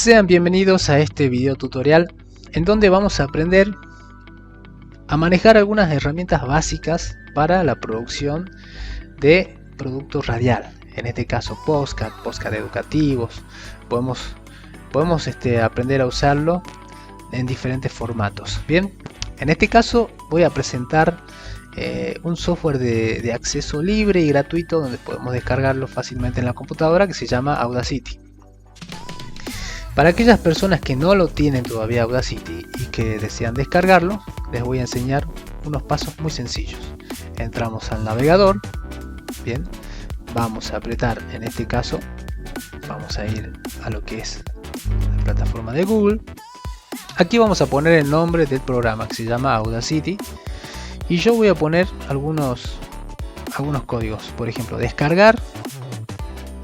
Sean bienvenidos a este video tutorial en donde vamos a aprender a manejar algunas herramientas básicas para la producción de productos radial. En este caso podcast educativos. Podemos aprender a usarlo en diferentes formatos. Bien, en este caso voy a presentar un software de acceso libre y gratuito donde podemos descargarlo fácilmente en la computadora, que se llama Audacity. Para aquellas personas que no lo tienen todavía Audacity y que desean descargarlo, les voy a enseñar unos pasos muy sencillos. Entramos al navegador, bien, vamos a apretar, en este caso vamos a ir a lo que es la plataforma de Google. Aquí vamos a poner el nombre del programa, que se llama Audacity, y yo voy a poner algunos códigos, por ejemplo, descargar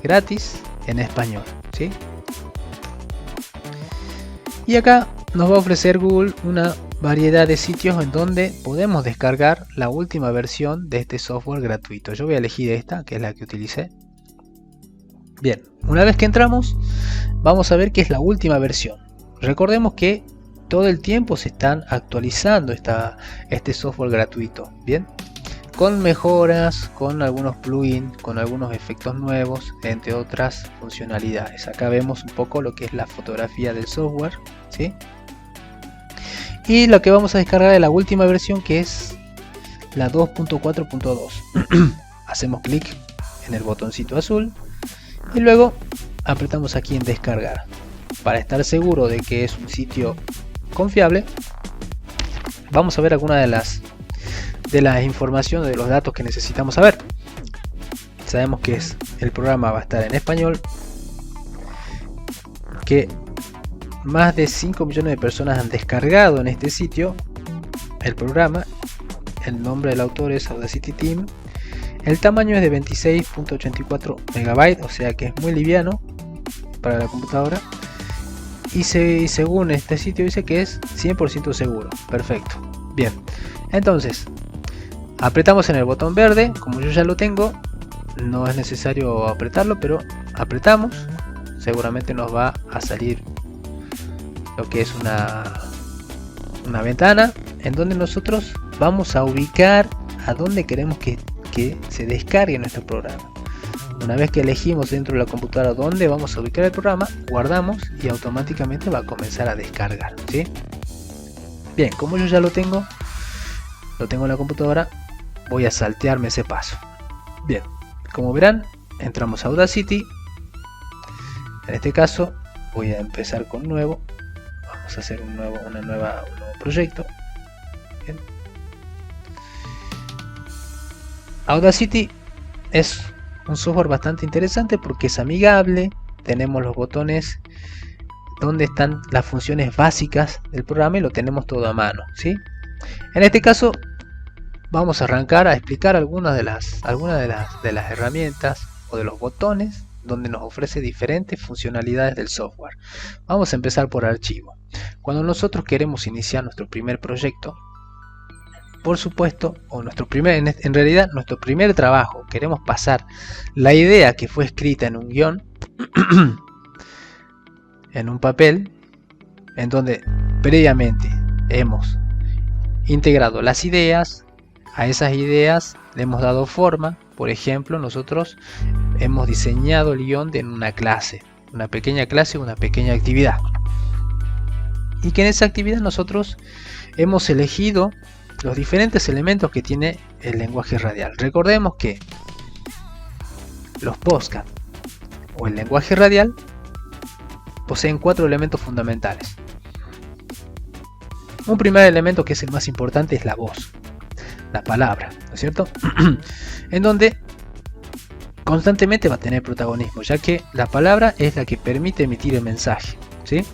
gratis en español, ¿sí? Y acá nos va a ofrecer Google una variedad de sitios en donde podemos descargar la última versión de este software gratuito. Yo voy a elegir esta, que es la que utilicé. Bien, una vez que entramos, vamos a ver que es la última versión. Recordemos que todo el tiempo se están actualizando este software gratuito, bien, con mejoras, con algunos plugins, con algunos efectos nuevos, entre otras funcionalidades. Acá vemos un poco lo que es la fotografía del software, ¿sí? Y lo que vamos a descargar es la última versión, que es la 2.4.2. Hacemos clic en el botoncito azul y luego apretamos aquí en descargar. Para estar seguro de que es un sitio confiable, vamos a ver algunas de las informaciones, de los datos que necesitamos saber. Sabemos que el programa va a estar en español, que más de 5 millones de personas han descargado en este sitio el programa. El nombre del autor es Audacity Team. El tamaño es de 26.84 megabytes, o sea que es muy liviano para la computadora. Y según este sitio dice que es 100% seguro. Perfecto. Bien, entonces apretamos en el botón verde. Como yo ya lo tengo, no es necesario apretarlo, pero apretamos. Seguramente nos va a salir lo que es una ventana en donde nosotros vamos a ubicar a dónde queremos que se descargue nuestro programa. Una vez que elegimos dentro de la computadora dónde vamos a ubicar el programa, guardamos y automáticamente va a comenzar a descargar, ¿sí? Bien, como yo ya lo tengo en la computadora, voy a saltearme ese paso. Bien, como verán, entramos a Audacity. En este caso voy a empezar con nuevo. Vamos a hacer un nuevo proyecto. Bien. Audacity es un software bastante interesante porque es amigable. Tenemos los botones donde están las funciones básicas del programa y lo tenemos todo a mano, ¿sí? En este caso vamos a arrancar a explicar algunas de las herramientas o de los botones donde nos ofrece diferentes funcionalidades del software. Vamos a empezar por archivo. Cuando nosotros queremos iniciar nuestro primer proyecto, por supuesto, o en realidad nuestro primer trabajo, queremos pasar la idea que fue escrita en un guión, en un papel, en donde previamente hemos integrado las ideas. A esas ideas le hemos dado forma. Por ejemplo, nosotros hemos diseñado el guión de una clase, una pequeña clase, una pequeña actividad, y que en esa actividad nosotros hemos elegido los diferentes elementos que tiene el lenguaje radial. Recordemos que los podcasts o el lenguaje radial poseen 4 elementos fundamentales. Un primer elemento, que es el más importante, es la voz, la palabra, ¿no es cierto? En donde constantemente va a tener protagonismo, ya que la palabra es la que permite emitir el mensaje, ¿sí?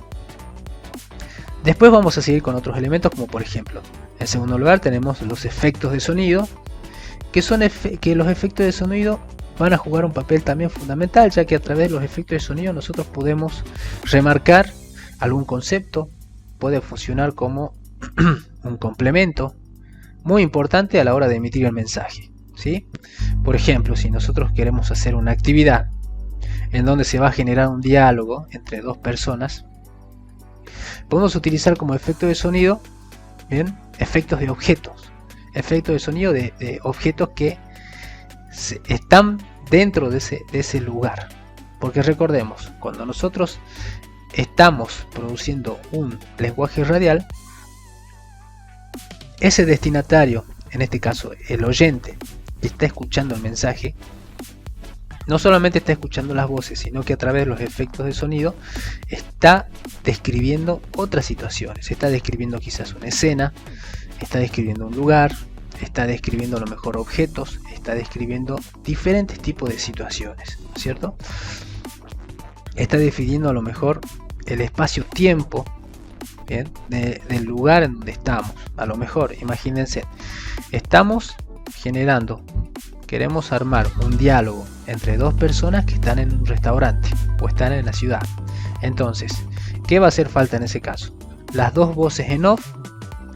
Después vamos a seguir con otros elementos, como por ejemplo, en segundo lugar tenemos los efectos de sonido, que los efectos de sonido van a jugar un papel también fundamental, ya que a través de los efectos de sonido nosotros podemos remarcar algún concepto. Puede funcionar como un complemento muy importante a la hora de emitir el mensaje, ¿sí? Por ejemplo, si nosotros queremos hacer una actividad en donde se va a generar un diálogo entre dos personas, Podemos utilizar como efecto de sonido, bien, efectos de objetos, efectos de sonido de objetos que están dentro de ese lugar. Porque recordemos, cuando nosotros estamos produciendo un lenguaje radial, ese destinatario, en este caso el oyente que está escuchando el mensaje, no solamente está escuchando las voces, sino que a través de los efectos de sonido está describiendo otras situaciones, está describiendo quizás una escena, está describiendo un lugar, está describiendo a lo mejor objetos, está describiendo diferentes tipos de situaciones, ¿cierto? Está definiendo a lo mejor el espacio-tiempo, ¿bien? Del lugar en donde estamos. A lo mejor, imagínense, estamos queremos armar un diálogo entre dos personas que están en un restaurante o están en la ciudad. Entonces, ¿qué va a hacer falta en ese caso? Las dos voces en off,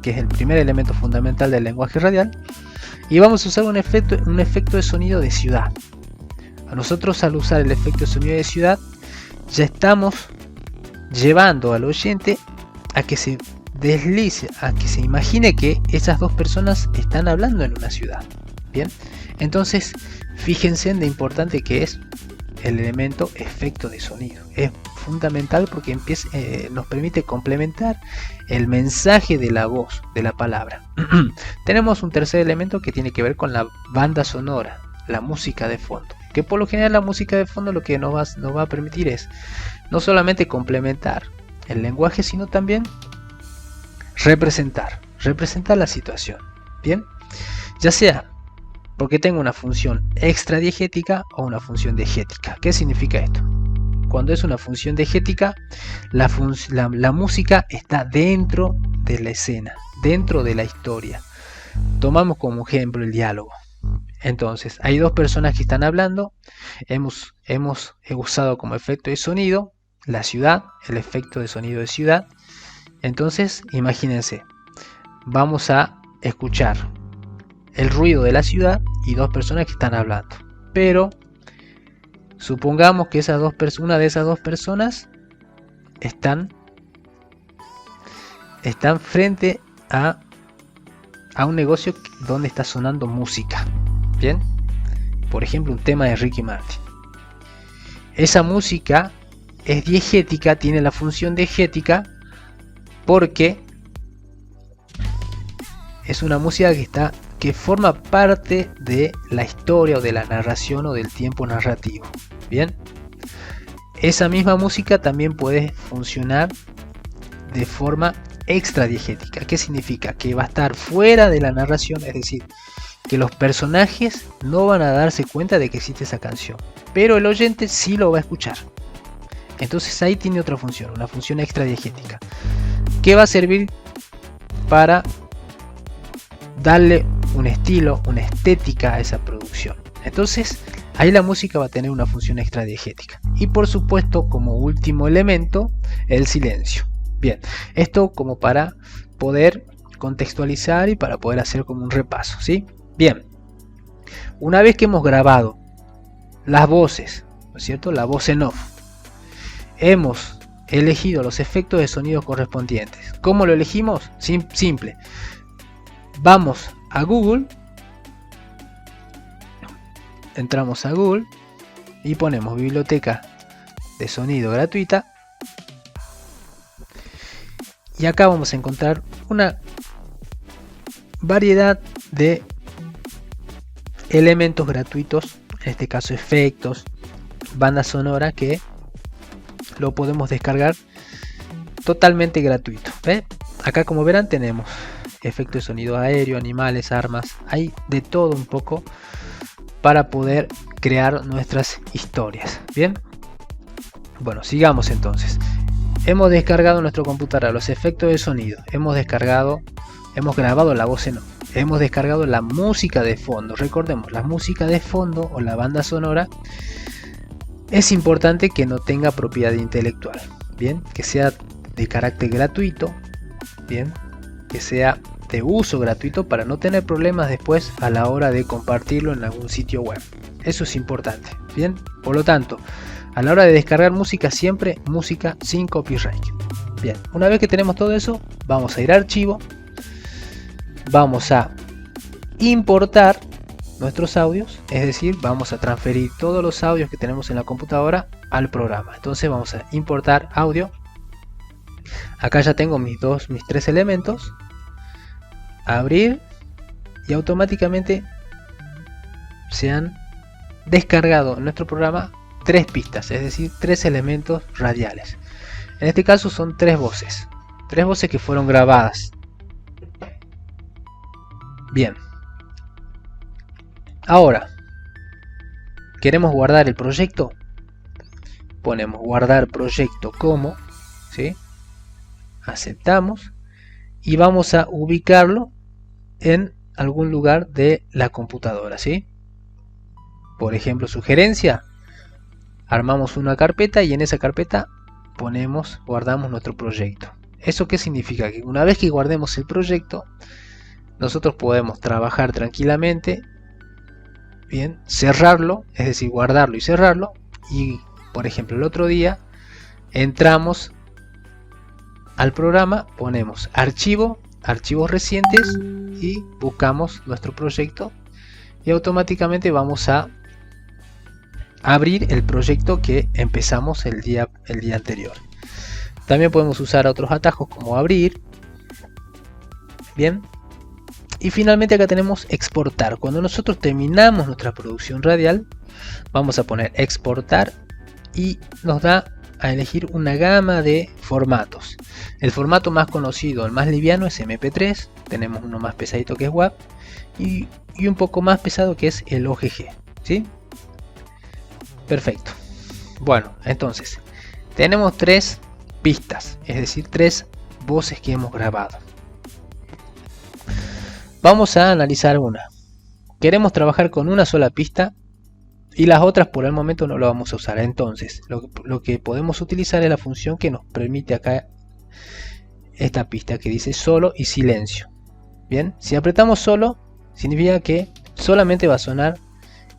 que es el primer elemento fundamental del lenguaje radial, y vamos a usar un efecto de sonido de ciudad. A nosotros, al usar el efecto de sonido de ciudad, ya estamos llevando al oyente a que se deslice, a que se imagine que esas dos personas están hablando en una ciudad. Bien, entonces fíjense en lo importante que es el elemento efecto de sonido. Es fundamental porque nos permite complementar el mensaje de la voz, de la palabra. Tenemos un tercer elemento que tiene que ver con la banda sonora, la música de fondo. Que por lo general la música de fondo lo que nos va a permitir es no solamente complementar el lenguaje, sino también representar la situación. Bien, ya sea porque tenga una función extradiegética o una función diegética. ¿Qué significa esto? Cuando es una función diegética, la música está dentro de la escena, dentro de la historia. Tomamos como ejemplo el diálogo. Entonces, hay dos personas que están hablando, hemos usado como efecto de sonido la ciudad, el efecto de sonido de ciudad. Entonces, imagínense, vamos a escuchar el ruido de la ciudad y dos personas que están hablando. Pero, supongamos que una de esas dos personas están frente a un negocio donde está sonando música. Bien, por ejemplo, un tema de Ricky Martin. Esa música es diegética, tiene la función diegética porque es una música que forma parte de la historia o de la narración o del tiempo narrativo. Bien, esa misma música también puede funcionar de forma extradiegética. ¿Qué significa? Que va a estar fuera de la narración, es decir, que los personajes no van a darse cuenta de que existe esa canción, pero el oyente sí lo va a escuchar. Entonces ahí tiene otra función, una función extradiegética, que va a servir para darle un estilo, una estética a esa producción. Entonces ahí la música va a tener una función extradiegética. Y por supuesto, como último elemento, el silencio. Bien, esto como para poder contextualizar y para poder hacer como un repaso, ¿sí? Bien, una vez que hemos grabado las voces, ¿no es cierto? La voz en off, hemos elegido los efectos de sonido correspondientes. ¿Cómo lo elegimos? Simple. Vamos a Google, entramos a Google y ponemos biblioteca de sonido gratuita. Y acá vamos a encontrar una variedad de elementos gratuitos, en este caso efectos, banda sonora, que lo podemos descargar totalmente gratuito. ¿Ve? Acá, como verán, tenemos efectos de sonido aéreo, animales, armas, hay de todo un poco para poder crear nuestras historias. Bien, bueno, sigamos entonces. Hemos descargado en nuestro computadora los efectos de sonido, hemos grabado la voz en off, hemos descargado la música de fondo. Recordemos, la música de fondo o la banda sonora es importante que no tenga propiedad intelectual, bien, que sea de carácter gratuito, bien, que sea de uso gratuito para no tener problemas después a la hora de compartirlo en algún sitio web. Eso es importante, bien. Por lo tanto, a la hora de descargar música, siempre música sin copyright. Bien, una vez que tenemos todo eso, vamos a ir a archivo, vamos a importar nuestros audios, es decir, vamos a transferir todos los audios que tenemos en la computadora al programa. Entonces vamos a importar audio. Acá ya tengo mis tres elementos. Abrir, y automáticamente se han descargado en nuestro programa 3 pistas, es decir, 3 elementos radiales. En este caso son 3 voces que fueron grabadas. Bien, ahora queremos guardar el proyecto, ponemos guardar proyecto como, ¿sí? Aceptamos y vamos a ubicarlo en algún lugar de la computadora, ¿sí? Por ejemplo, sugerencia, armamos una carpeta y en esa carpeta guardamos nuestro proyecto. ¿Eso qué significa? Que una vez que guardemos el proyecto, nosotros podemos trabajar tranquilamente, bien, cerrarlo, es decir, guardarlo y cerrarlo, y por ejemplo el otro día entramos al programa, ponemos archivo, archivos recientes y buscamos nuestro proyecto y automáticamente vamos a abrir el proyecto que empezamos el día anterior. También podemos usar otros atajos como abrir. Bien. Y finalmente acá tenemos exportar. Cuando nosotros terminamos nuestra producción radial, vamos a poner exportar y nos da a elegir una gama de formatos. El formato más conocido, el más liviano, es MP3. Tenemos uno más pesadito que es WAV y un poco más pesado que es el OGG, ¿sí? Perfecto. Bueno, entonces tenemos 3 pistas, es decir, 3 voces que hemos grabado. Vamos a analizar una. Queremos trabajar con una sola pista y las otras por el momento no lo vamos a usar. Entonces lo que podemos utilizar es la función que nos permite acá esta pista que dice solo y silencio. Bien, si apretamos solo significa que solamente va a sonar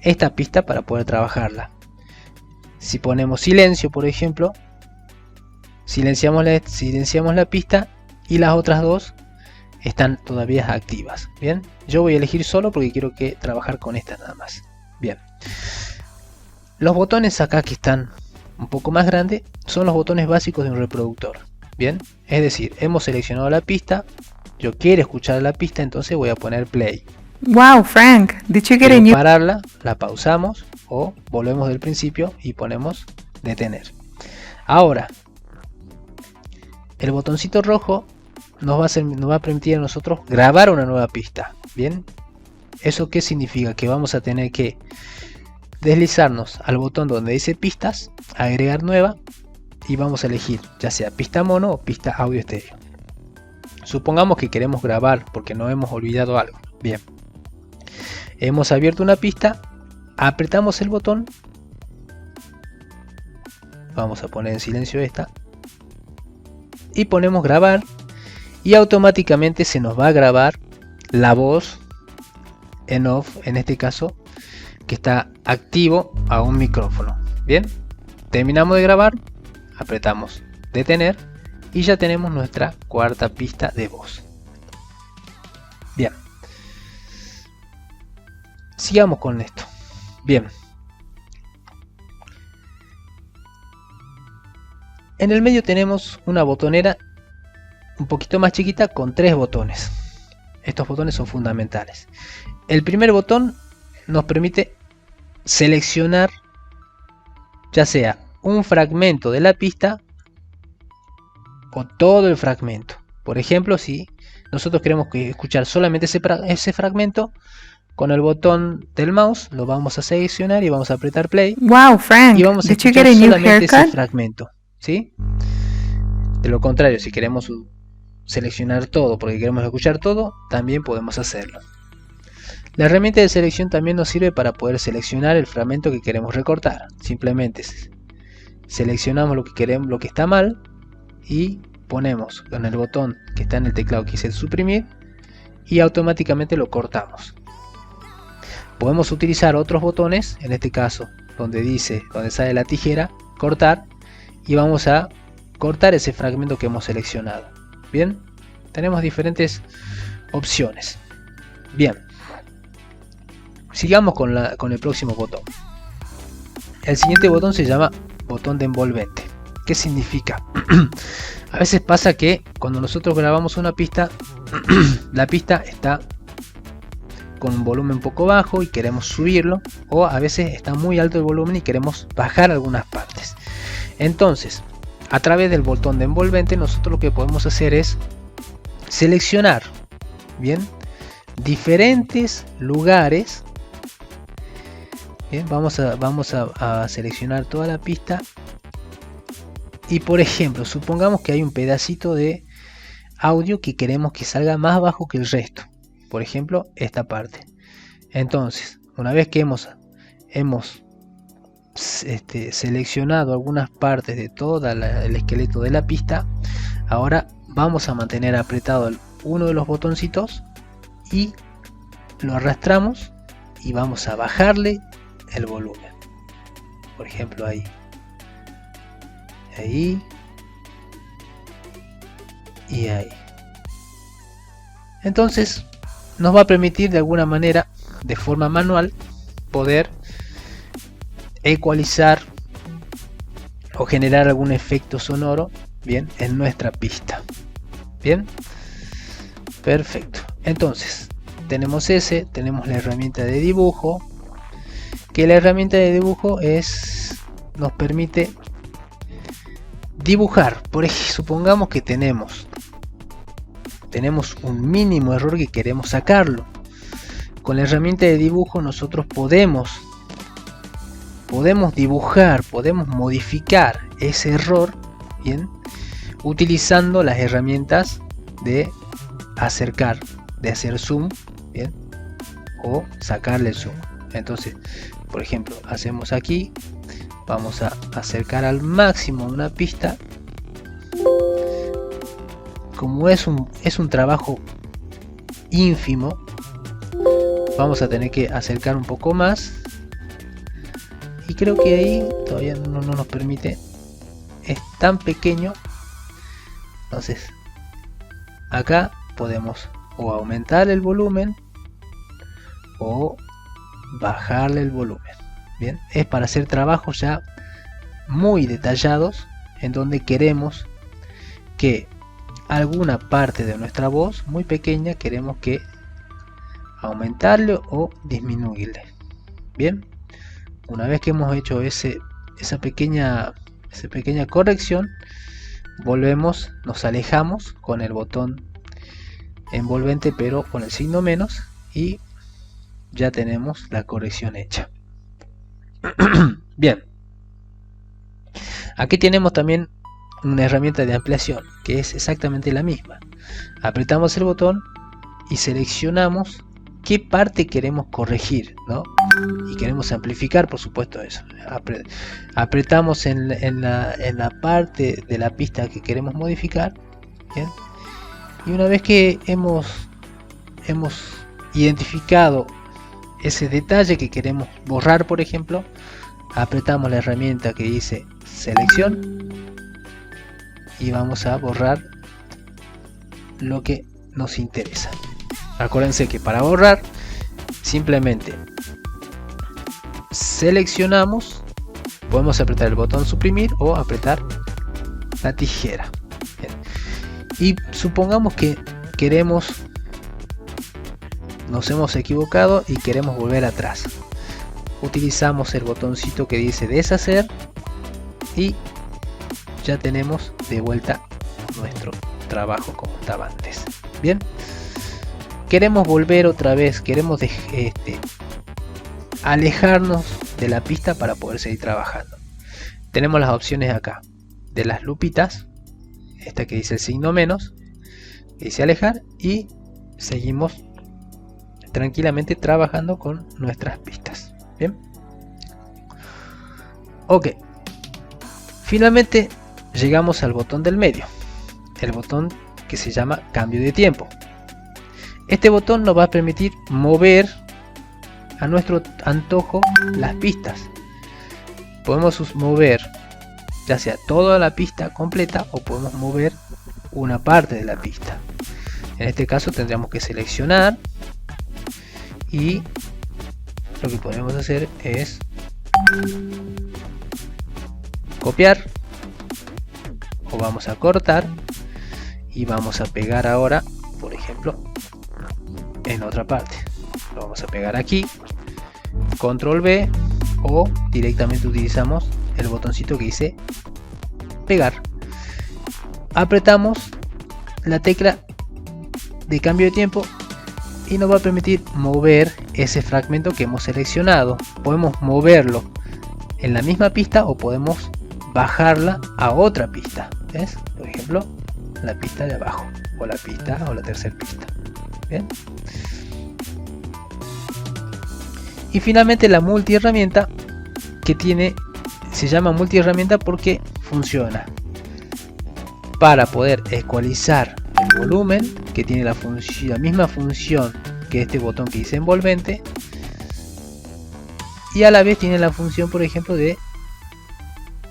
esta pista para poder trabajarla. Si ponemos silencio, por ejemplo, silenciamos la pista y las otras dos están todavía activas. Bien, yo voy a elegir solo porque quiero trabajar con esta nada más. Bien, los botones acá que están un poco más grandes son los botones básicos de un reproductor. Bien, es decir, hemos seleccionado la pista, yo quiero escuchar la pista, entonces voy a poner play. Wow, Frank, did you get a new... Pararla, la pausamos o volvemos del principio y ponemos detener. Ahora, el botoncito rojo nos va a permitir a nosotros grabar una nueva pista. Bien, ¿eso qué significa? Que vamos a tener que deslizarnos al botón donde dice pistas, agregar nueva y vamos a elegir ya sea pista mono o pista audio estéreo. Supongamos que queremos grabar porque no hemos olvidado algo. Bien, hemos abierto una pista, apretamos el botón, vamos a poner en silencio esta y ponemos grabar y automáticamente se nos va a grabar la voz en off, en este caso que está activo a un micrófono. Bien, terminamos de grabar, apretamos detener y ya tenemos nuestra cuarta pista de voz. Bien, sigamos con esto. Bien, en el medio tenemos una botonera un poquito más chiquita con 3 botones. Estos botones son fundamentales. El primer botón nos permite seleccionar ya sea un fragmento de la pista o todo el fragmento. Por ejemplo, si nosotros queremos escuchar solamente ese fragmento, con el botón del mouse lo vamos a seleccionar y vamos a apretar play. Wow, Frank, y vamos a did you escuchar get a new solamente ese haircut? fragmento, ¿sí? De lo contrario, si queremos seleccionar todo porque queremos escuchar todo, también podemos hacerlo. La herramienta de selección también nos sirve para poder seleccionar el fragmento que queremos recortar. Simplemente seleccionamos lo que queremos, lo que está mal, y ponemos con el botón que está en el teclado que dice suprimir y automáticamente lo cortamos. Podemos utilizar otros botones, en este caso donde sale la tijera, cortar, y vamos a cortar ese fragmento que hemos seleccionado. Bien, tenemos diferentes opciones. Bien, sigamos con el próximo botón. El siguiente botón se llama botón de envolvente. ¿Qué significa? A veces pasa que cuando nosotros grabamos una pista, la pista está con un volumen un poco bajo y queremos subirlo, o a veces está muy alto el volumen y queremos bajar algunas partes. Entonces, a través del botón de envolvente, nosotros lo que podemos hacer es seleccionar, bien, diferentes lugares. Bien, vamos a seleccionar toda la pista y, por ejemplo, supongamos que hay un pedacito de audio que queremos que salga más bajo que el resto, por ejemplo esta parte. Entonces, una vez que hemos seleccionado algunas partes de todo el esqueleto de la pista, ahora vamos a mantener apretado uno de los botoncitos y lo arrastramos y vamos a bajarle el volumen, por ejemplo ahí y ahí. Entonces nos va a permitir de alguna manera, de forma manual, poder ecualizar o generar algún efecto sonoro, bien, en nuestra pista. Bien, perfecto. Entonces tenemos tenemos la herramienta de dibujo, que la herramienta de dibujo nos permite dibujar. Por ejemplo, supongamos que tenemos un mínimo error que queremos sacarlo. Con la herramienta de dibujo nosotros podemos dibujar, podemos modificar ese error, bien, utilizando las herramientas de acercar, de hacer zoom, bien, o sacarle el zoom. Entonces, por ejemplo, hacemos aquí, vamos a acercar al máximo una pista. Como es un trabajo ínfimo, vamos a tener que acercar un poco más, y creo que ahí todavía no nos permite, es tan pequeño. Entonces acá podemos o aumentar el volumen o bajarle el volumen. Bien, es para hacer trabajos ya muy detallados, en donde queremos que alguna parte de nuestra voz muy pequeña queremos que aumentarle o disminuirle. Bien, una vez que hemos hecho esa pequeña corrección, volvemos, nos alejamos con el botón envolvente, pero con el signo menos, y ya tenemos la corrección hecha. Bien, aquí tenemos también una herramienta de ampliación que es exactamente la misma. Apretamos el botón y seleccionamos qué parte queremos corregir, ¿no? Y queremos amplificar, por supuesto, eso. Apretamos en la parte de la pista que queremos modificar, ¿bien? Y una vez que hemos identificado ese detalle que queremos borrar, por ejemplo, apretamos la herramienta que dice selección y vamos a borrar lo que nos interesa. Acuérdense que para borrar simplemente seleccionamos, podemos apretar el botón suprimir o apretar la tijera. Bien. Y supongamos que nos hemos equivocado y queremos volver atrás. Utilizamos el botoncito que dice deshacer y ya tenemos de vuelta nuestro trabajo como estaba antes. Bien, queremos volver otra vez, queremos alejarnos de la pista para poder seguir trabajando. Tenemos las opciones acá de las lupitas, esta que dice el signo menos, que dice alejar, y seguimos tranquilamente trabajando con nuestras pistas. Bien, ok, finalmente llegamos al botón del medio, el botón que se llama cambio de tiempo. Este botón nos va a permitir mover a nuestro antojo las pistas. Podemos mover ya sea toda la pista completa o podemos mover una parte de la pista. En este caso tendríamos que seleccionar y lo que podemos hacer es copiar o vamos a cortar y vamos a pegar ahora, por ejemplo, en otra parte. Lo vamos a pegar aquí, control V, o directamente utilizamos el botoncito que dice pegar. Apretamos la tecla de cambio de tiempo y nos va a permitir mover ese fragmento que hemos seleccionado. Podemos moverlo en la misma pista o podemos bajarla a otra pista. ¿Ves? Por ejemplo, la pista de abajo o la pista o la tercera pista. Bien. Y finalmente la multiherramienta que tiene, se llama multiherramienta porque funciona para poder ecualizar el volumen, que tiene la misma función que este botón que dice envolvente, y a la vez tiene la función, por ejemplo, de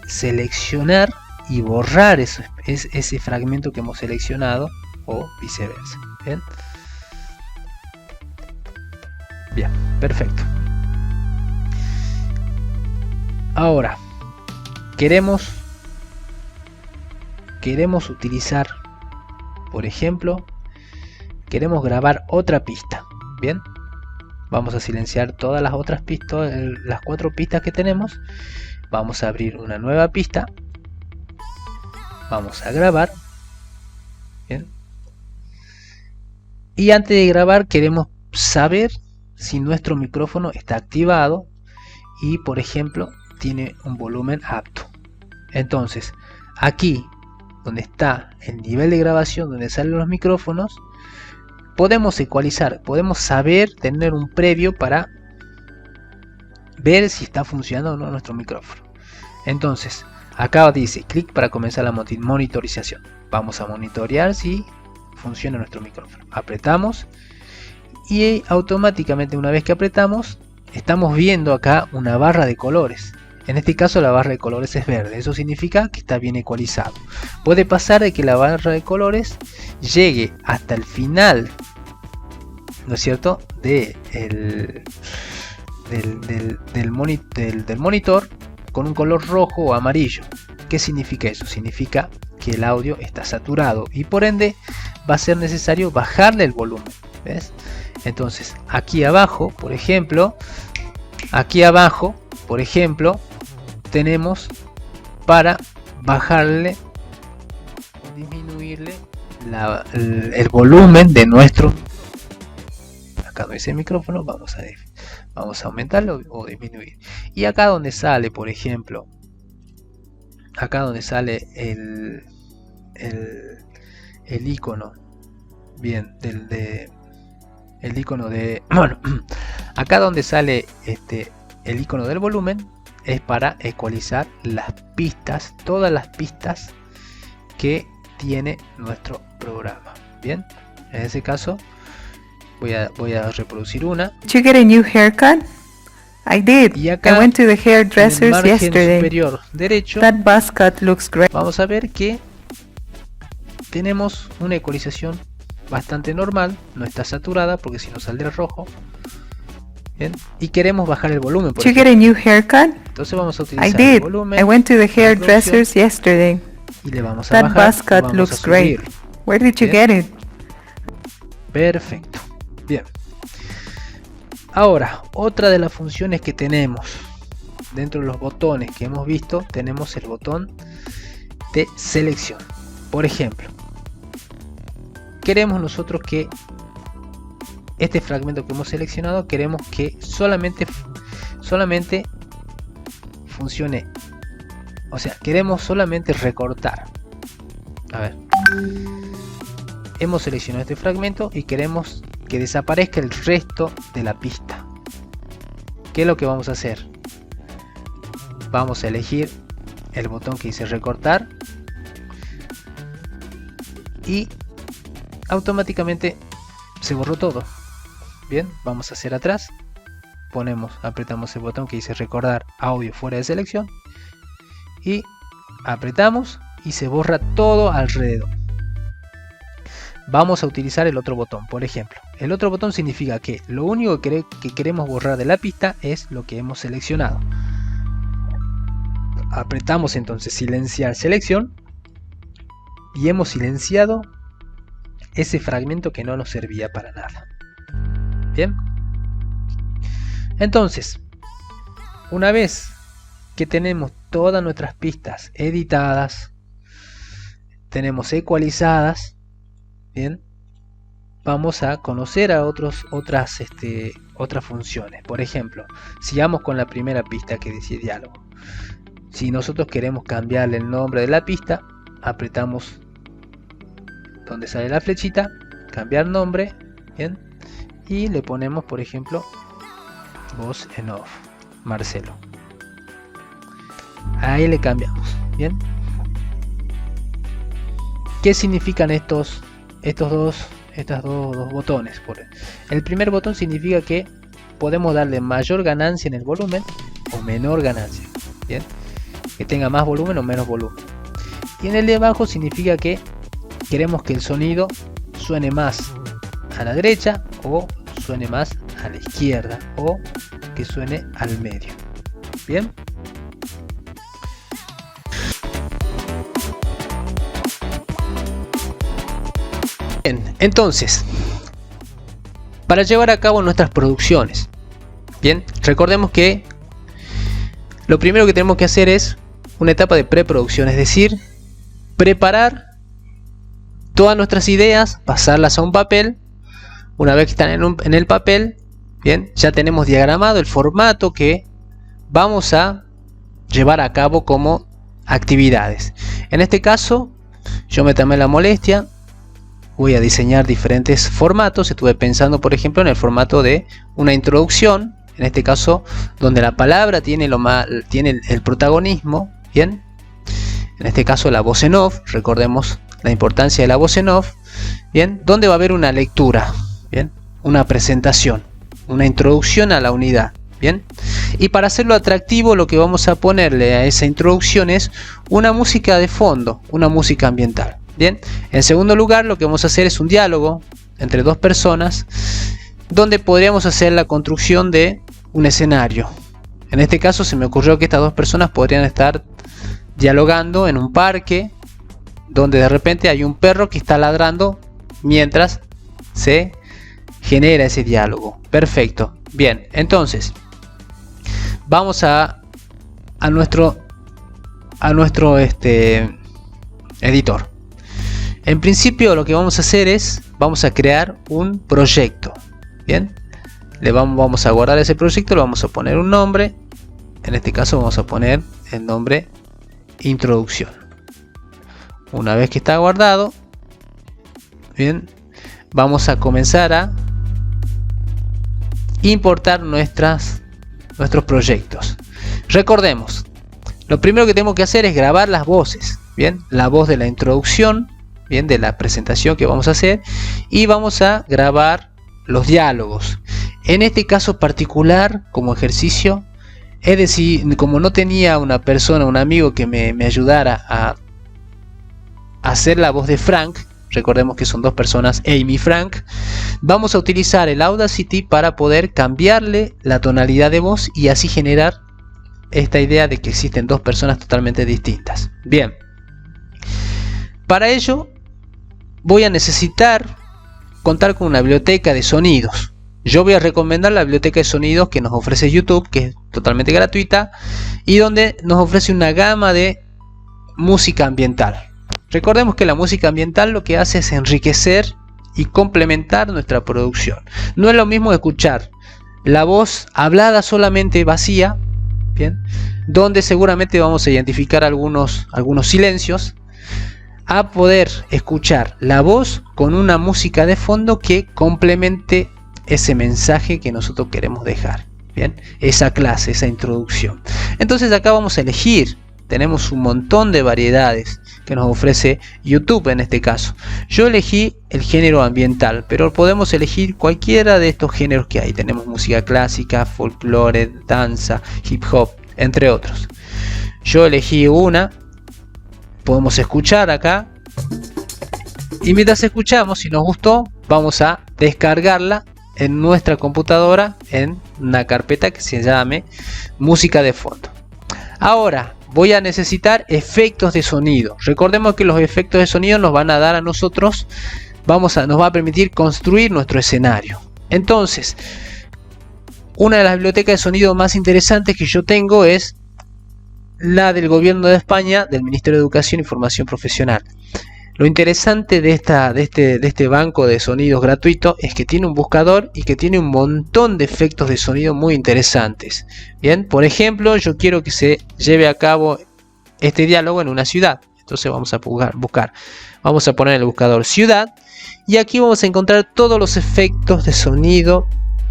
seleccionar y borrar ese fragmento que hemos seleccionado o viceversa. Bien, bien, perfecto. Ahora queremos utilizar, por ejemplo, queremos grabar otra pista. Bien, vamos a silenciar todas las otras pistas, las 4 pistas que tenemos. Vamos a abrir una nueva pista, vamos a grabar. Bien, y antes de grabar queremos saber si nuestro micrófono está activado y, por ejemplo, tiene un volumen apto. Entonces aquí donde está el nivel de grabación, donde salen los micrófonos, podemos ecualizar, podemos saber, tener un previo para ver si está funcionando o no nuestro micrófono. Entonces acá dice clic para comenzar la monitorización. Vamos a monitorear si funciona nuestro micrófono. Apretamos y automáticamente, una vez que apretamos, estamos viendo acá una barra de colores. En este caso la barra de colores es verde, eso significa que está bien ecualizado. Puede pasar de que la barra de colores llegue hasta el final, ¿no es cierto?, del monitor con un color rojo o amarillo. ¿Qué significa eso? Significa que el audio está saturado y por ende va a ser necesario bajarle el volumen. ¿Ves? Entonces aquí abajo, por ejemplo, tenemos para bajarle o disminuirle el volumen de nuestro. Acá no dice micrófono, vamos a aumentarlo o disminuir. Y acá donde sale, por ejemplo, acá donde sale el icono, bien, el icono de, bueno, acá donde sale el icono del volumen es para ecualizar las pistas, todas las pistas que tiene nuestro programa. Bien, en ese caso voy a reproducir una. Did you get a new haircut? I did. Y acá, I went to the hairdressers en el margen yesterday. superior derecho, That buzz cut looks great. vamos a ver que tenemos una ecualización bastante normal, no está saturada porque si no saldría rojo. Bien, y queremos bajar el volumen. Did you get a new haircut? Entonces vamos a I utilizar el did. volumen. I went to the hairdressers yesterday. Y le vamos a That bajar. buzz cut Vamos looks a subir. great. Where did you Bien. get it? Perfecto. Bien. Ahora, otra de las funciones que tenemos dentro de los botones que hemos visto, tenemos el botón de selección. Por ejemplo, queremos nosotros que este fragmento que hemos seleccionado, queremos que solamente funcione, o sea, queremos solamente recortar. A ver, hemos seleccionado este fragmento y queremos que desaparezca el resto de la pista. ¿Qué es lo que vamos a hacer? Vamos a elegir el botón que dice recortar y automáticamente se borró todo. Bien, vamos a hacer atrás, apretamos el botón que dice recordar audio fuera de selección y Apretamos y se borra todo alrededor. Vamos a utilizar el otro botón. Por ejemplo, el otro botón significa que lo único que queremos borrar de la pista es lo que hemos seleccionado. Apretamos entonces silenciar selección y hemos silenciado ese fragmento que no nos servía para nada. Bien, entonces una vez que tenemos todas nuestras pistas editadas, tenemos ecualizadas, bien, vamos a conocer a otras funciones. Por ejemplo, sigamos con la primera pista que dice diálogo. Si nosotros queremos cambiarle el nombre de la pista, apretamos donde sale la flechita, cambiar nombre, bien, y le ponemos, por ejemplo, voz en off, Marcelo. Ahí le cambiamos, bien. ¿Qué significan estos dos botones? El primer botón significa que podemos darle mayor ganancia en el volumen o menor ganancia, bien, que tenga más volumen o menos volumen. Y en el de abajo significa que queremos que el sonido suene más a la derecha o suene más a la izquierda o que suene al medio. Bien. Bien, entonces, para llevar a cabo nuestras producciones, bien, recordemos que lo primero que tenemos que hacer es una etapa de preproducción, es decir, preparar todas nuestras ideas, pasarlas a un papel. Una vez que están en el papel, bien, ya tenemos diagramado el formato que vamos a llevar a cabo como actividades. En este caso, yo me tomé la molestia, voy a diseñar diferentes formatos. Estuve pensando, por ejemplo, en el formato de una introducción, en este caso donde la palabra tiene el protagonismo, bien, en este caso la voz en off. Recordemos la importancia de la voz en off, bien, donde va a haber una lectura, bien, una presentación, una introducción a la unidad, bien, y para hacerlo atractivo lo que vamos a ponerle a esa introducción es una música de fondo, una música ambiental, bien. En segundo lugar, lo que vamos a hacer es un diálogo entre dos personas donde podríamos hacer la construcción de un escenario. En este caso se me ocurrió que estas dos personas podrían estar dialogando en un parque donde de repente hay un perro que está ladrando mientras se genera ese diálogo. Perfecto. Bien, entonces vamos a nuestro editor. En principio lo que vamos a hacer es vamos a crear un proyecto. Bien, vamos a guardar ese proyecto, le vamos a poner un nombre. En este caso vamos a poner el nombre introducción. Una vez que está guardado, bien, vamos a comenzar a importar nuestros proyectos. Recordemos, lo primero que tenemos que hacer es grabar las voces, bien, la voz de la introducción, bien, de la presentación que vamos a hacer, y vamos a grabar los diálogos. En este caso particular, como ejercicio, es decir, como no tenía una persona, un amigo que me ayudara a hacer la voz de Frank, recordemos que son dos personas, Amy y Frank, vamos a utilizar el Audacity para poder cambiarle la tonalidad de voz y así generar esta idea de que existen dos personas totalmente distintas. Bien, para ello voy a necesitar contar con una biblioteca de sonidos. Yo voy a recomendar la biblioteca de sonidos que nos ofrece YouTube, que es totalmente gratuita y donde nos ofrece una gama de música ambiental. Recordemos que la música ambiental lo que hace es enriquecer y complementar nuestra producción. No es lo mismo escuchar la voz hablada solamente vacía, bien, donde seguramente vamos a identificar algunos silencios, a poder escuchar la voz con una música de fondo que complemente ese mensaje que nosotros queremos dejar, bien, esa clase, esa introducción. Entonces acá vamos a elegir, tenemos un montón de variedades que nos ofrece YouTube. En este caso yo elegí el género ambiental, pero podemos elegir cualquiera de estos géneros que hay. Tenemos música clásica, folclore, danza, hip hop, entre otros. Yo elegí una podemos escuchar acá. Y mientras escuchamos, si nos gustó, vamos a descargarla en nuestra computadora en una carpeta que se llame música de fondo. Ahora voy a necesitar efectos de sonido. Recordemos que los efectos de sonido nos van a dar a nosotros, nos va a permitir construir nuestro escenario. Entonces, una de las bibliotecas de sonido más interesantes que yo tengo es la del Gobierno de España, del Ministerio de Educación y Formación Profesional. Lo interesante de este banco de sonidos gratuito es que tiene un buscador y que tiene un montón de efectos de sonido muy interesantes. Bien, por ejemplo, yo quiero que se lleve a cabo este diálogo en una ciudad. Entonces vamos a buscar. Vamos a poner en el buscador ciudad y aquí vamos a encontrar todos los efectos de sonido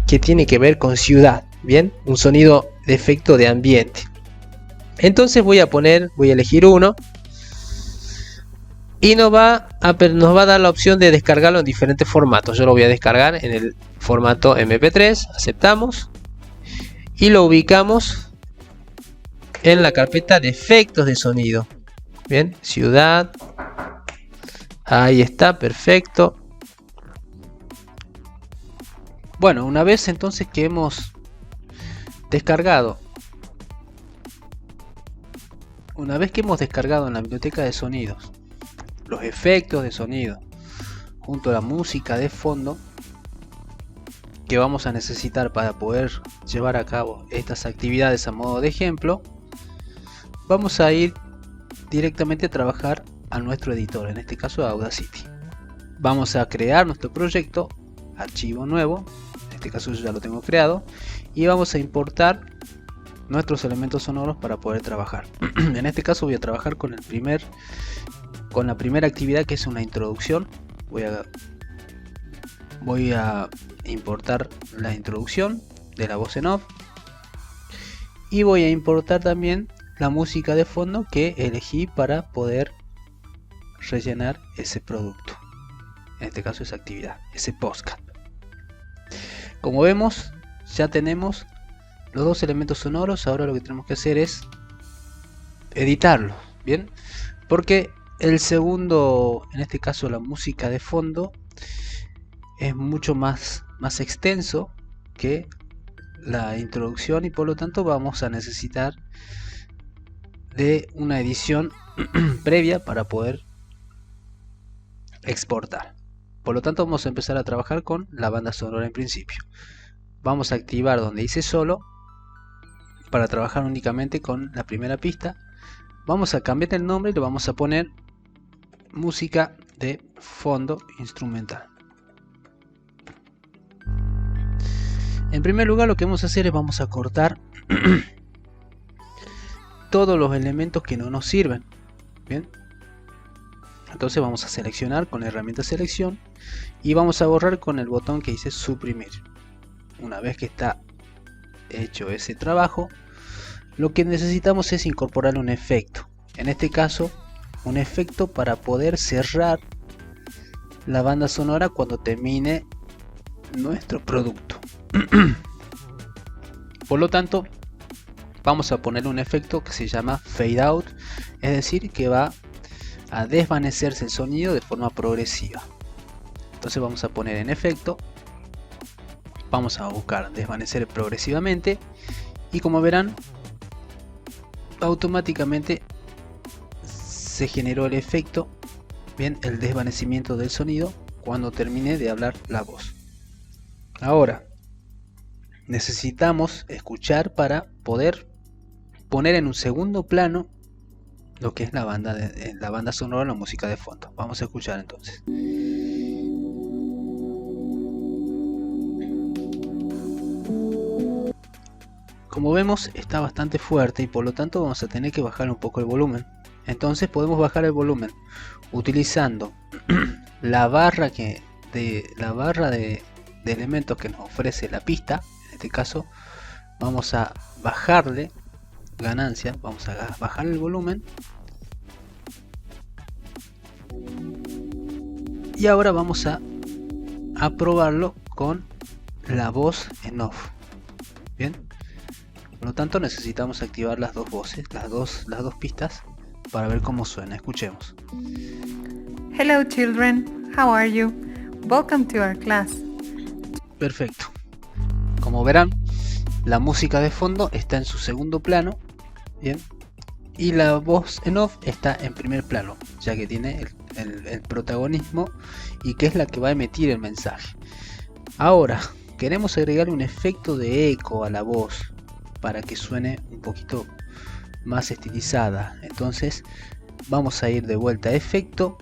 que tiene que ver con ciudad. Bien, un sonido de efecto de ambiente. Entonces voy a elegir uno. Y nos va a dar la opción de descargarlo en diferentes formatos. Yo lo voy a descargar en el formato MP3. Aceptamos. Y lo ubicamos en la carpeta de efectos de sonido. Bien, ciudad. Ahí está, perfecto. Bueno, una vez entonces que hemos descargado. Una vez que hemos descargado en la biblioteca de sonidos los efectos de sonido junto a la música de fondo que vamos a necesitar para poder llevar a cabo estas actividades a modo de ejemplo, vamos a ir directamente a trabajar a nuestro editor, en este caso Audacity. Vamos a crear nuestro proyecto, archivo nuevo, en este caso yo ya lo tengo creado, y vamos a importar nuestros elementos sonoros para poder trabajar. En este caso voy a trabajar con la primera actividad, que es una introducción. Voy a importar la introducción de la voz en off y voy a importar también la música de fondo que elegí para poder rellenar ese producto, en este caso esa actividad, ese podcast. Como vemos, ya tenemos los dos elementos sonoros. Ahora lo que tenemos que hacer es editarlo, bien, porque el segundo, en este caso la música de fondo, es mucho más extenso que la introducción y por lo tanto vamos a necesitar de una edición previa para poder exportar. Por lo tanto vamos a empezar a trabajar con la banda sonora en principio. Vamos a activar donde dice solo para trabajar únicamente con la primera pista. Vamos a cambiar el nombre y le vamos a poner música de fondo instrumental. En primer lugar, lo que vamos a hacer es vamos a cortar todos los elementos que no nos sirven. Bien, entonces vamos a seleccionar con la herramienta selección y vamos a borrar con el botón que dice suprimir. Una vez que está hecho ese trabajo, lo que necesitamos es incorporar un efecto. En este caso, un efecto para poder cerrar la banda sonora cuando termine nuestro producto. Por lo tanto, vamos a poner un efecto que se llama fade out, es decir, que va a desvanecerse el sonido de forma progresiva. Entonces vamos a poner en efecto, vamos a buscar desvanecer progresivamente y como verán, automáticamente se generó el efecto, bien, el desvanecimiento del sonido cuando termine de hablar la voz. Ahora necesitamos escuchar para poder poner en un segundo plano lo que es la banda sonora, la música de fondo. Vamos a escuchar entonces. Como vemos, está bastante fuerte y por lo tanto vamos a tener que bajar un poco el volumen. Entonces podemos bajar el volumen utilizando la barra de elementos que nos ofrece la pista. En este caso vamos a bajarle ganancia, vamos a bajar el volumen y ahora vamos a probarlo con la voz en off. Bien, por lo tanto necesitamos activar las dos voces, las dos pistas para ver cómo suena. Escuchemos. Hello children, how are you? Welcome to our class. Perfecto. Como verán, la música de fondo está en su segundo plano, bien, y la voz en off está en primer plano, ya que tiene el protagonismo y que es la que va a emitir el mensaje. Ahora, queremos agregar un efecto de eco a la voz para que suene un poquito más estilizada. Entonces vamos a ir de vuelta a efecto,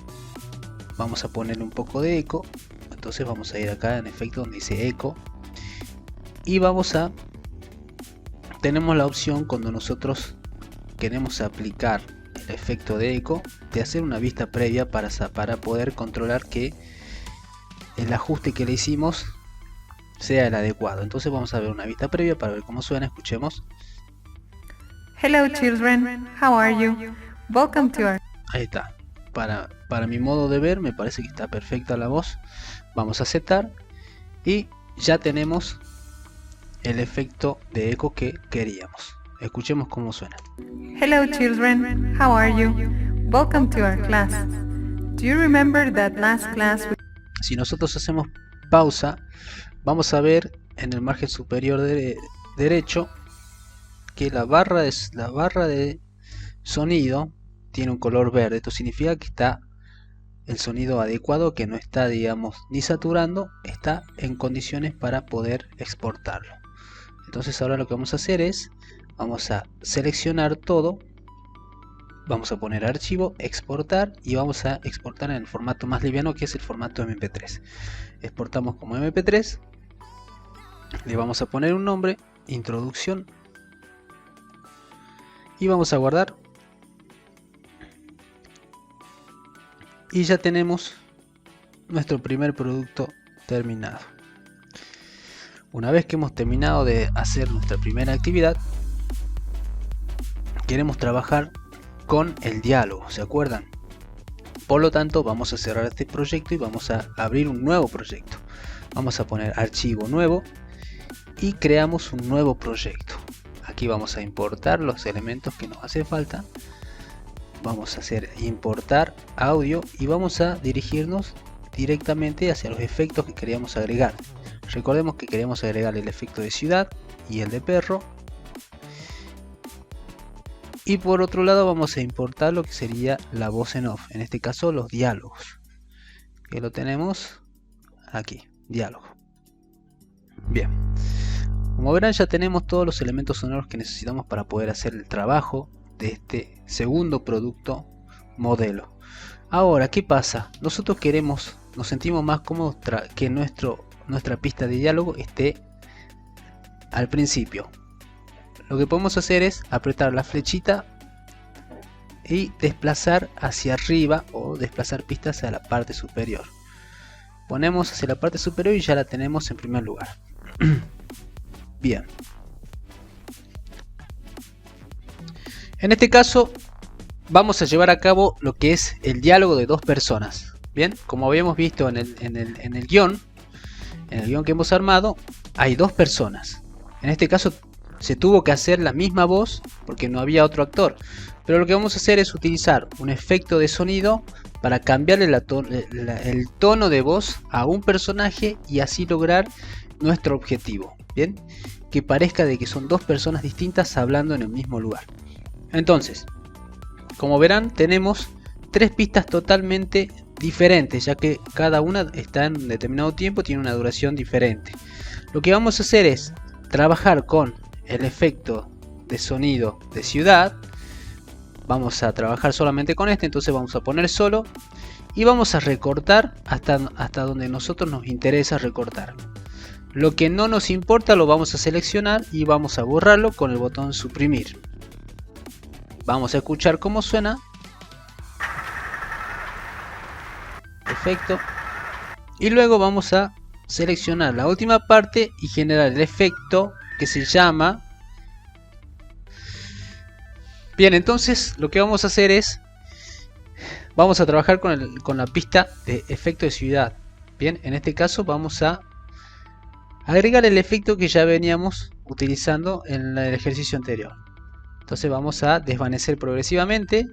vamos a ponerle un poco de eco. Entonces vamos a ir acá en efecto donde dice eco y tenemos la opción cuando nosotros queremos aplicar el efecto de eco de hacer una vista previa para poder controlar que el ajuste que le hicimos sea el adecuado. Entonces vamos a ver una vista previa para ver cómo suena. Escuchemos. Hello children, how are you? Welcome to our... Ahí está. Para mi modo de ver me parece que está perfecta la voz. Vamos a aceptar y ya tenemos el efecto de eco que queríamos. Escuchemos cómo suena. Hello children, how are you? Welcome to our class. Do you remember that last class we... Si nosotros hacemos pausa, vamos a ver en el margen superior derecho que la barra de sonido tiene un color verde. Esto significa que está el sonido adecuado, que no está, digamos, ni saturando, está en condiciones para poder exportarlo. Entonces ahora lo que vamos a hacer es, vamos a seleccionar todo, vamos a poner archivo, exportar, y vamos a exportar en el formato más liviano, que es el formato MP3. Exportamos como MP3, le vamos a poner un nombre, introducción, y vamos a guardar. Y ya tenemos nuestro primer producto terminado. Una vez que hemos terminado de hacer nuestra primera actividad, queremos trabajar con el diálogo, ¿se acuerdan? Por lo tanto, vamos a cerrar este proyecto y vamos a abrir un nuevo proyecto. Vamos a poner archivo nuevo y creamos un nuevo proyecto. Aquí vamos a importar los elementos que nos hace falta. Vamos a hacer importar audio y vamos a dirigirnos directamente hacia los efectos que queríamos agregar. Recordemos que queremos agregar el efecto de ciudad y el de perro. Y por otro lado vamos a importar lo que sería la voz en off, en este caso los diálogos, que lo tenemos aquí, diálogo. Bien, como verán ya tenemos todos los elementos sonoros que necesitamos para poder hacer el trabajo de este segundo producto modelo. Ahora, ¿qué pasa? Nosotros nos sentimos más cómodos que nuestra pista de diálogo esté al principio. Lo que podemos hacer es apretar la flechita y desplazar hacia arriba o desplazar pistas hacia la parte superior. Ponemos hacia la parte superior y ya la tenemos en primer lugar. Bien. En este caso vamos a llevar a cabo lo que es el diálogo de dos personas. Bien, como habíamos visto en el guión que hemos armado, hay dos personas. En este caso se tuvo que hacer la misma voz porque no había otro actor. Pero lo que vamos a hacer es utilizar un efecto de sonido para cambiarle el tono de voz a un personaje y así lograr nuestro objetivo. Bien, que parezca de que son dos personas distintas hablando en el mismo lugar. Entonces, como verán, tenemos tres pistas totalmente diferentes, ya que cada una está en un determinado tiempo, tiene una duración diferente. Lo que vamos a hacer es trabajar con el efecto de sonido de ciudad. Vamos a trabajar solamente con este, entonces vamos a poner solo y vamos a recortar hasta donde nosotros nos interesa recortar. Lo que no nos importa lo vamos a seleccionar y vamos a borrarlo con el botón suprimir. Vamos a escuchar cómo suena. Perfecto. Y luego vamos a seleccionar la última parte y generar el efecto que se llama... Bien, entonces lo que vamos a hacer es... Vamos a trabajar con la pista de efecto de ciudad. Bien, en este caso vamos a agregar el efecto que ya veníamos utilizando en el ejercicio anterior. Entonces vamos a desvanecer progresivamente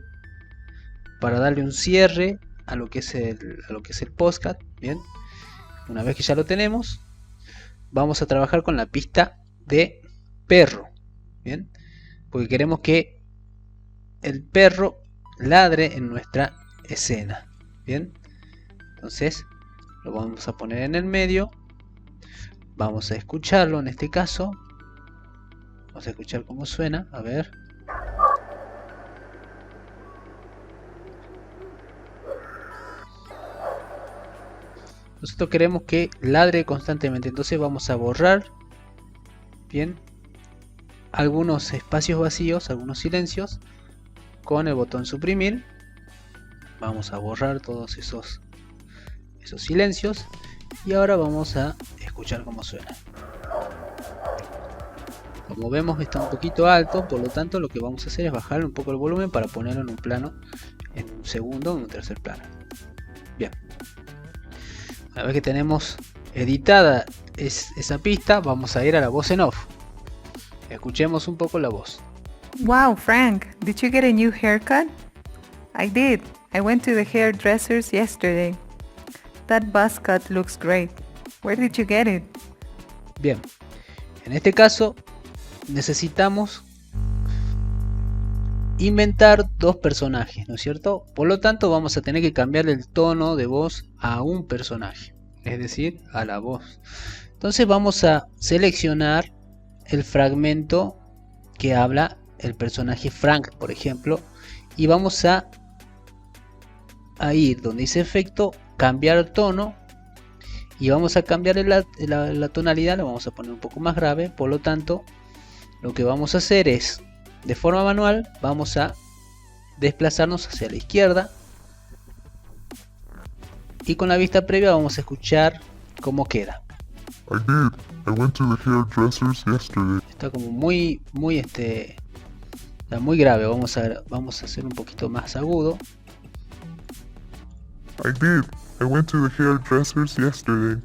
para darle un cierre a lo que es el podcast. Bien, una vez que ya lo tenemos, vamos a trabajar con la pista de perro. Bien, porque queremos que el perro ladre en nuestra escena. Bien, entonces lo vamos a poner en el medio. Vamos a escucharlo en este caso. Vamos a escuchar cómo suena. A ver. Nosotros queremos que ladre constantemente. Entonces vamos a borrar. Bien. Algunos espacios vacíos. Algunos silencios. Con el botón suprimir. Vamos a borrar todos esos silencios. Y ahora vamos a escuchar cómo suena. Como vemos está un poquito alto, por lo tanto lo que vamos a hacer es bajar un poco el volumen para ponerlo en un plano, en un segundo o en un tercer plano. Bien. Una vez que tenemos editada esa pista, vamos a ir a la voz en off. Escuchemos un poco la voz. Wow, Frank, did you get a new haircut? I did. I went to the hairdressers yesterday. That buzz cut looks great. Where did you get it? Bien. En este caso necesitamos inventar dos personajes, ¿no es cierto? Por lo tanto vamos a tener que cambiar el tono de voz a un personaje, es decir, a la voz. Entonces vamos a seleccionar el fragmento que habla el personaje Frank, por ejemplo, y vamos a ir donde dice efecto, cambiar tono, y vamos a cambiar la tonalidad, la vamos a poner un poco más grave. Por lo tanto, lo que vamos a hacer es, de forma manual, vamos a desplazarnos hacia la izquierda, y con la vista previa vamos a escuchar cómo queda. I did. I went to the hairdressers yesterday. Está como muy está muy grave. Vamos a hacer un poquito más agudo. I did. I went to the hairdressers yesterday.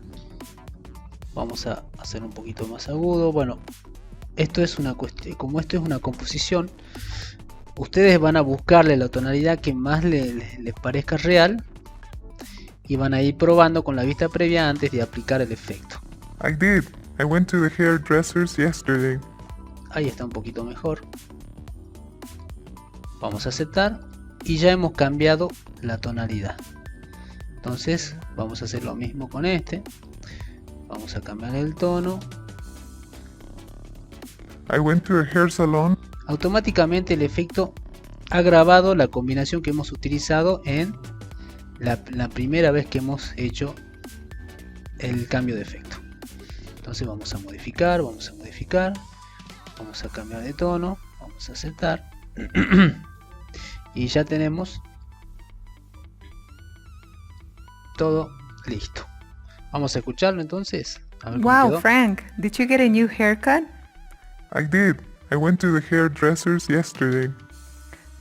Vamos a hacer un poquito más agudo. Bueno, esto es una cuestión, como esto es una composición, ustedes van a buscarle la tonalidad que más les parezca real y van a ir probando con la vista previa antes de aplicar el efecto. I did. I went to the hairdressers yesterday. Ahí está un poquito mejor. Vamos a aceptar y ya hemos cambiado la tonalidad. Entonces vamos a hacer lo mismo con este. Vamos a cambiar el tono. I went to a hair salon. Automáticamente el efecto ha grabado la combinación que hemos utilizado en la primera vez que hemos hecho el cambio de efecto. Entonces vamos a modificar, vamos a cambiar de tono, vamos a aceptar y ya tenemos todo listo. Vamos a escucharlo entonces. A ver cómo Wow, quedó. Frank, did you get a new haircut? I did. I went to the hairdressers yesterday.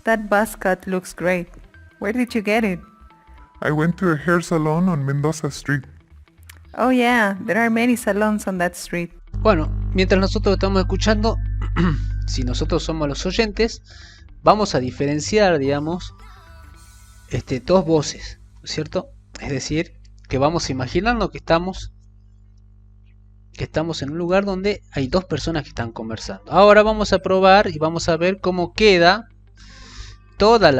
That buzz cut looks great. Where did you get it? I went to a hair salon on Mendoza Street. Oh yeah, there are many salons on that street. Bueno, mientras nosotros estamos escuchando, si nosotros somos los oyentes, vamos a diferenciar, digamos, dos voces, ¿no es cierto? Es decir, que vamos a imaginarnos que estamos en un lugar donde hay dos personas que están conversando. Ahora vamos a probar y vamos a ver cómo queda todos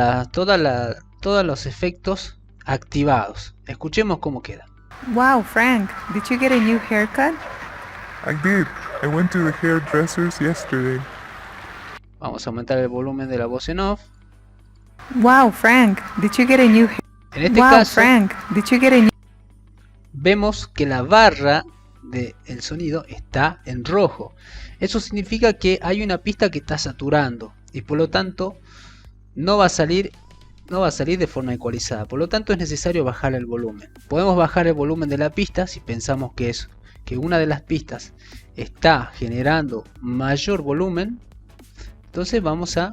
los efectos activados. Escuchemos cómo queda. Wow, Frank, did you get a new haircut? I did. I went to the hairdressers yesterday. Vamos a aumentar el volumen de la voz en off. Wow, Frank, did you get a new En este Wow, caso, Frank, did you get a new vemos que la barra del sonido está en rojo. Eso significa que hay una pista que está saturando y por lo tanto no va a salir de forma ecualizada. Por lo tanto es necesario bajar el volumen. Podemos bajar el volumen de la pista si pensamos que una de las pistas está generando mayor volumen. Entonces vamos a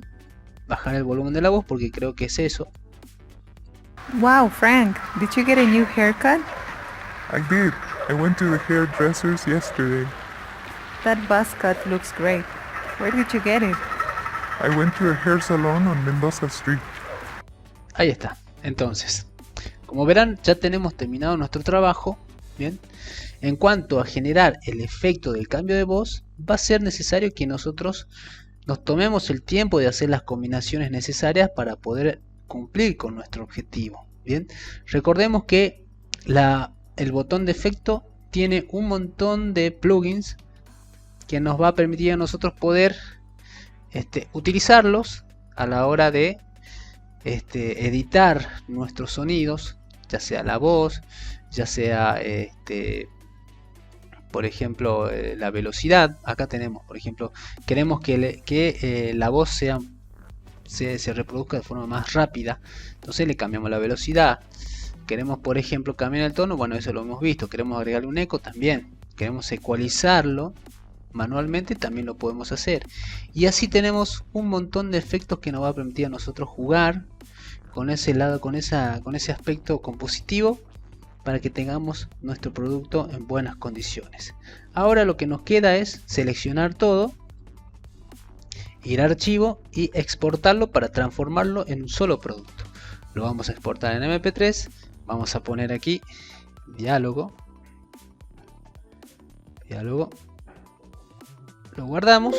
bajar el volumen de la voz porque creo que es eso. Wow, Frank, did you get a new haircut? I did. I went to the hairdressers yesterday. That buzz cut looks great. Where did you get it? I went to a hair salon on Mendoza Street. Ahí está. Entonces, como verán, ya tenemos terminado nuestro trabajo. Bien. En cuanto a generar el efecto del cambio de voz, va a ser necesario que nosotros nos tomemos el tiempo de hacer las combinaciones necesarias para poder cumplir con nuestro objetivo. Bien. Recordemos que el botón de efecto tiene un montón de plugins que nos va a permitir a nosotros poder utilizarlos a la hora de editar nuestros sonidos, ya sea la voz, ya sea por ejemplo la velocidad. Acá tenemos, por ejemplo, queremos que la voz se reproduzca de forma más rápida, entonces le cambiamos la velocidad. Queremos, por ejemplo, cambiar el tono, bueno, eso lo hemos visto. Queremos agregarle un eco también. Queremos ecualizarlo manualmente, también lo podemos hacer. Y así tenemos un montón de efectos que nos va a permitir a nosotros jugar con ese lado, con ese aspecto compositivo, para que tengamos nuestro producto en buenas condiciones. Ahora lo que nos queda es seleccionar todo, ir a archivo y exportarlo para transformarlo en un solo producto. Lo vamos a exportar en MP3. Vamos a poner aquí diálogo. Lo guardamos.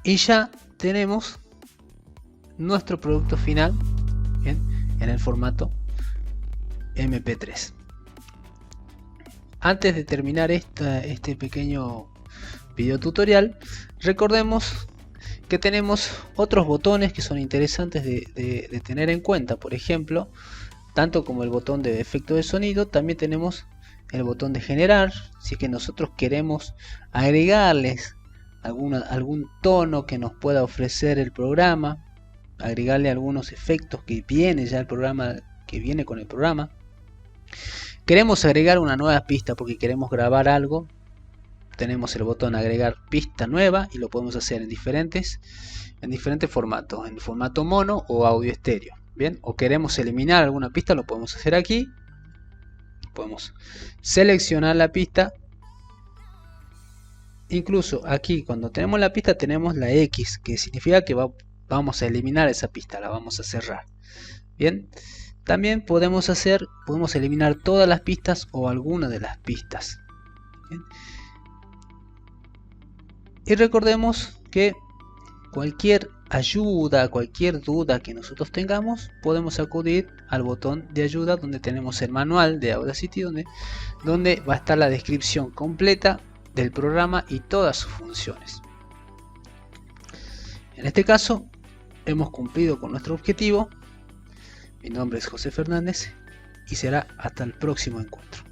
Y ya tenemos nuestro producto final, bien, en el formato MP3. Antes de terminar este pequeño video tutorial, recordemos que tenemos otros botones que son interesantes de tener en cuenta. Por ejemplo, tanto como el botón de efecto de sonido, también tenemos el botón de generar. Si es que nosotros queremos agregarles algún tono que nos pueda ofrecer el programa, agregarle algunos efectos que viene ya el programa, que viene con el programa. Queremos agregar una nueva pista porque queremos grabar algo. Tenemos el botón agregar pista nueva y lo podemos hacer en diferentes formatos, en formato mono o audio estéreo. Bien, o queremos eliminar alguna pista, lo podemos hacer aquí. Podemos seleccionar la pista. Incluso aquí, cuando tenemos la pista, tenemos la X, que significa que vamos a eliminar esa pista, la vamos a cerrar. Bien, también podemos eliminar todas las pistas o alguna de las pistas. Bien. Y recordemos que cualquier ayuda, cualquier duda que nosotros tengamos, podemos acudir al botón de ayuda donde tenemos el manual de Audacity, donde va a estar la descripción completa del programa y todas sus funciones. En este caso hemos cumplido con nuestro objetivo. Mi nombre es José Fernández y será hasta el próximo encuentro.